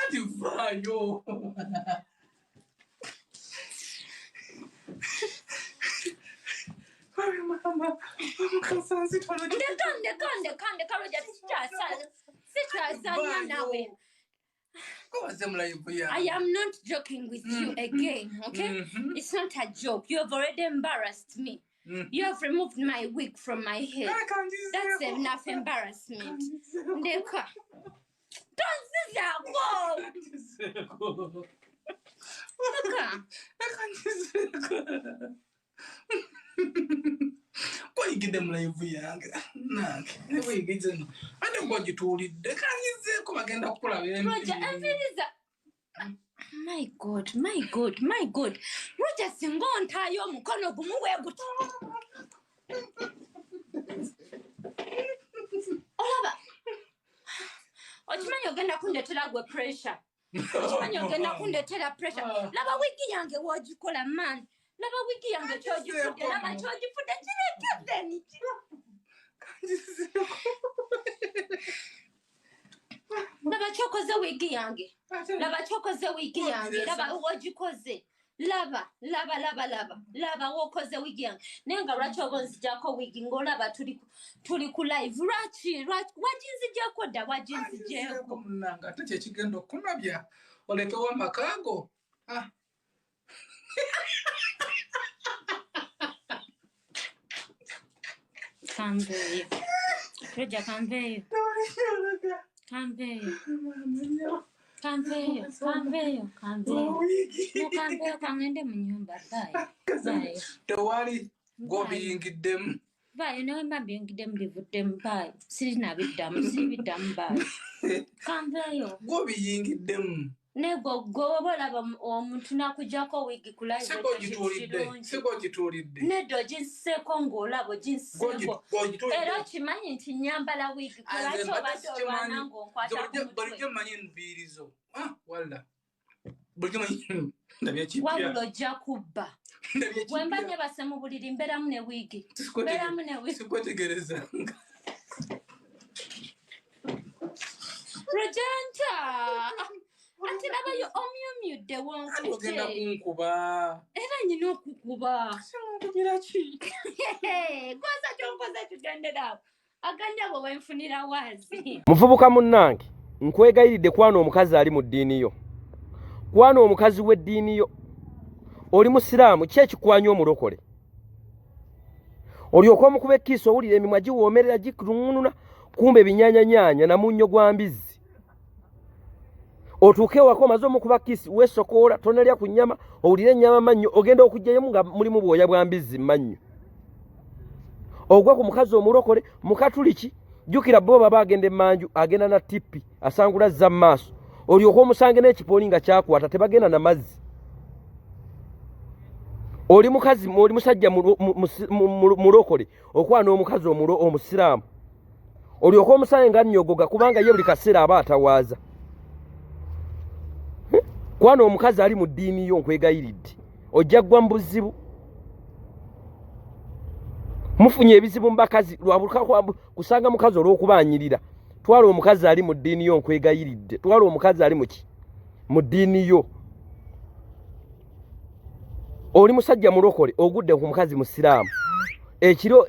Adivayo. Mama, I am not joking with you again, okay? It's not a joke. You have already embarrassed me. You have removed my wig from my head. That's enough embarrassment. Ndeka. Don't say that. Whoa. Why you get them like young? Nah, anyway, get them. I don't want you to read. They can't come again. Roger, my God. Roger, singo ntayo mukono gumuwe guto. Olaba. Ochimanyo genda kundetera gwe pressure. Ochimanyo genda kundetera pressure. Laba wiki yange wojikola man. Laba wiki yange chojifude. Laba chojifude chine kideni. Laba chokoze wiki yange. Laba wojikoze. Laba wokoze wiki yange. Nenga racho nzijako wiki ngolaba tuli ku live. Rachi wajinzijako da wajinzijako. Munanga ate kigendo kumabya. Olekewa makago. Convey. Roger, convey. Kangende mu nyumba bye. Tewali go biyingidemu. Bye, no mba biyingidemu bivuddemu bye. Sirina biddamu bye. Convey. Go biyingidemu. Nego gobolaba omuntu nakujjako wigi ku live siko gitulidde nedo jinseko ng'olabo jinseko era kimanyi nti nyambala wigi kulaki obadde olwana ng'onkwata bulijjo manyi enviirizo walla bulijjo manyi ndabye kipya wabula ojja kubba wemba nyebase mu buliri mbeeramu ne wigi sikwetegereza Rojanta ati labayo omyumyudde wonke ogenda kunkuba era nyina okukuba simukugira ki gwoza kyonkoza kigendera aganda bwe wenfunira waazi muvubuka munnange nkwegayiridde kwana omukazi ali mu ddiini yo kwana omukazi w'eddiini yo oli musiraamu ki ekikwanya omulokole olyoka omukuba ekkiisa owulira emimwa giwoomerera gikunununa kumbe binyanyanyanya na munnyo gwa mbizi otuuke wako maze omukuba kisi wesokoola tonalya ku nnyama owulire ennyama mannyo ogenda okugyayo nga mulimu bwoya bwa mbizi mannyo ogwa ku mukazi omulokole mukatuliki jjukira bo baba agenda emmanju agenda na tippi asangula zza mu maaso olyoka omusange n'ekipooli nga kyakwata tebagenda na mazzi oli mukazi oli musajja mulokole okwana omukazi omusiraamu olyoka omusange nga nnyogoga kubanga ye buli kaseera aba atawaaza kwana omukazi ali mu ddiini yo nkwegayiridde ojja ggwa mu buzibu mufunye ebizibu mu bakazi lwabuluka kusanga mukazi olw'okubaanyirira twala omukazi ali mu ddiini yo nkwegayiridde twala omukazi ali muki mu ddiini yo oli musajja mulokole ogudde ku mukazi musiraamu ekiro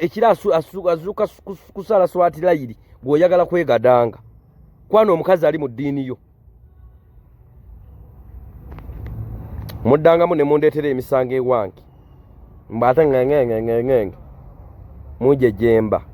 azuuka kusala swati layiri gw'oyagala kwegadanga kwana omukazi ali mu ddiini yo muddangamu ne mundeetera emisango ewange mbate ngenge muje jemba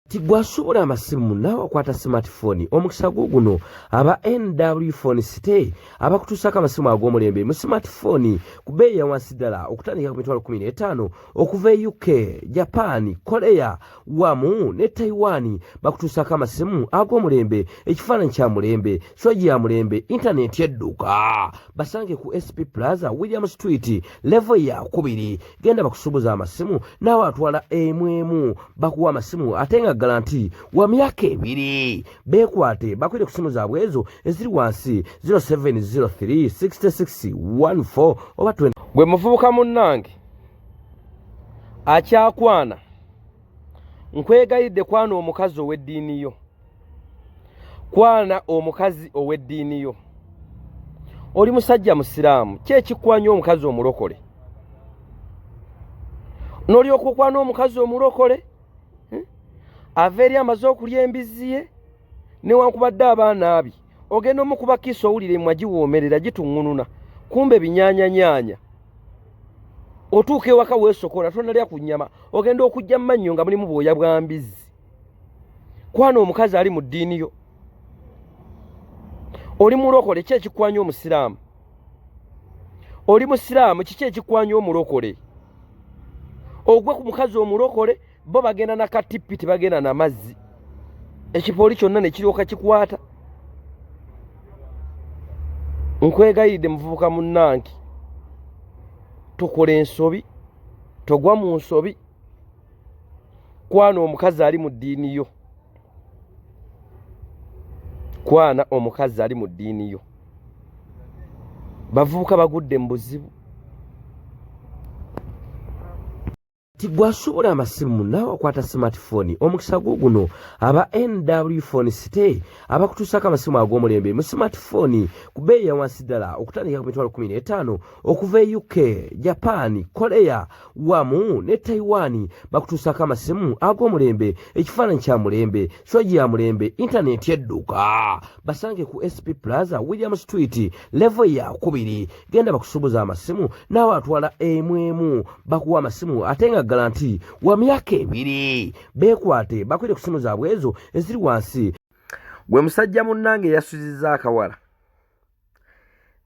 tigwasobola amasimu naawe akwata smartphone omukisa guno aba NW phone stay abakutuusako amasimu ag'omulembe mu smartphone ku bbeeyi ya wansi ddala okutandika ku mitwalo 15 okuva e UK, Japan, Korea wamu ne Taiwan bakutuusako amasimu ag'omulembe ekifaananyi kya mulembe soji ya mulembe intaneti edduka basange ku SP Plaza William Street level ya 2 genda bakusuubuza amasimu naawe atwala emu bakuwa amasimu ate nga garanti wa myaka 2 bekwate bakwire ku simu zaabwe ezo eziri wansi 07036614 oba 20 gwe muvubuka munnange akyakwana nkwegayidde kwana omukazi ow'eddiini yo kwana omukazi ow'eddiini yo oli musajja musiraamu kyekikwanya omukazi omulokole n'olyoka okwana omukazi omulokole ava eri amaze okulya embizzi ye newankubadde abaana abi ogenda omukuba kiso owulire emwa giwoomerera gituŋŋununa kumbe binyaanyanyanya otuuka ewaka weesokola tonalya ku nnyama ogenda okujja mu mannyo nga mulimu bwoya bwa mbizzi kwana omukazi ali mu ddiini yo oli mulokole ki ekikwanya omusiraamu oli musiraamu kiki ekikwanya omulokole ogwe ku mukazi omulokole bo bagenda na katippi tebagenda na mazzi ekipooli kyonna ne kiryoka kikwata nkwegayiridde muvubuka munnange tokola ensobi togwa mu nsobi kwana omukazi ali mu ddiini yo kwana omukazi ali mu ddiini yo bavubuka bagudde mu buzibu tigwasobola amasimu naawe akwata smartphone omukisa guno aba NW phone city abakutuusako amasimu ag'omulembe mu smartphone ku bbeeyi ya wansi ddala okutandika ku mitwalo 15 okuva e UK, Japan, Korea wamu ne Taiwan bakutuusako amasimu ag'omulembe ekifaananyi kya mulembe soji ya mulembe intaneti edduka basange ku SP Plaza William Street level ya 2 genda bakusuubuza amasimu naawe atwala emu bakuwa amasimu ate nga garanti wa myaka 2 beekwate bakwire ku simu zaabwe ezo eziri wansi gwe musajja munnange yasuzizza akawala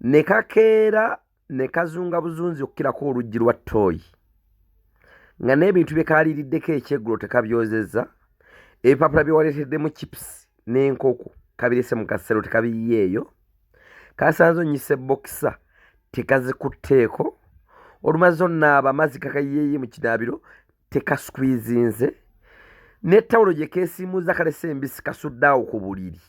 ne kakeera ne kazunga buzunzi okukirako oluggi lwa ttooyi nga n'ebintu bye kaaliiriddeko ekyeggulo tekabyozezza ebipapula bye waleeteddemu chips n'enkoko kabirese mu kasero tekabiyiyeeyo kasanze onnyisa ebbokisa tekazikutteeko olumaze onnaaba amazzi kakayiyeeye mu kinaabiro tekasukwizinze n'ettawulo gye keesiimuuza kalese embisi kasuddaawo ku buliri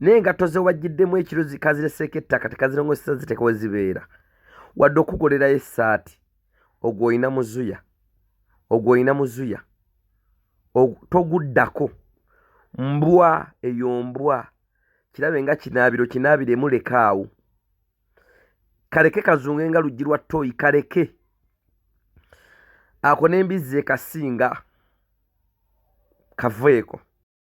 n'engatto ze wajjiddemu ekiro kazireseeko ettaka tekazirongoseza ziteeka we zibeera wadde okugolerayo essaati ogwo oyina muzuya toguddako mbwa eyo mbwa kirabe nga kinaabiremu lekaawo kaleke kazunge nga luggi lwa ttooyi kaleke ako n'embizzi ekasinga kaveeko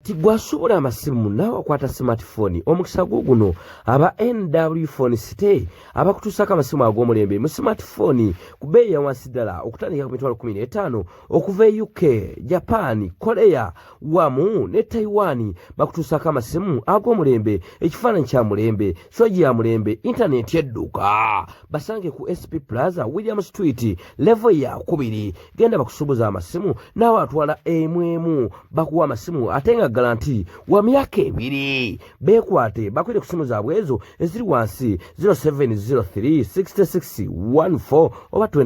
tigwasobola amasimu naawe akwata smartphone omukisa guno aba NW phone city abakutuusako amasimu ag'omulembe mu smartphone ku bbeeyi ya wansi ddala okutandika ku mitwalo 15 okuva e UK, Japan, Korea wamu ne Taiwan bakutuusako amasimu ag'omulembe ekifaananyi kya mulembe soji ya mulembe intaneti edduka basange ku SP Plaza William Street level ya 2 genda bakusuubuza amasimu naawe atwala emu bakuwa amasimu ate nga garanti wa myaka 2 beekwate bakwire ku simu zaabwe ezo eziri wansi 0703 6614 oba 20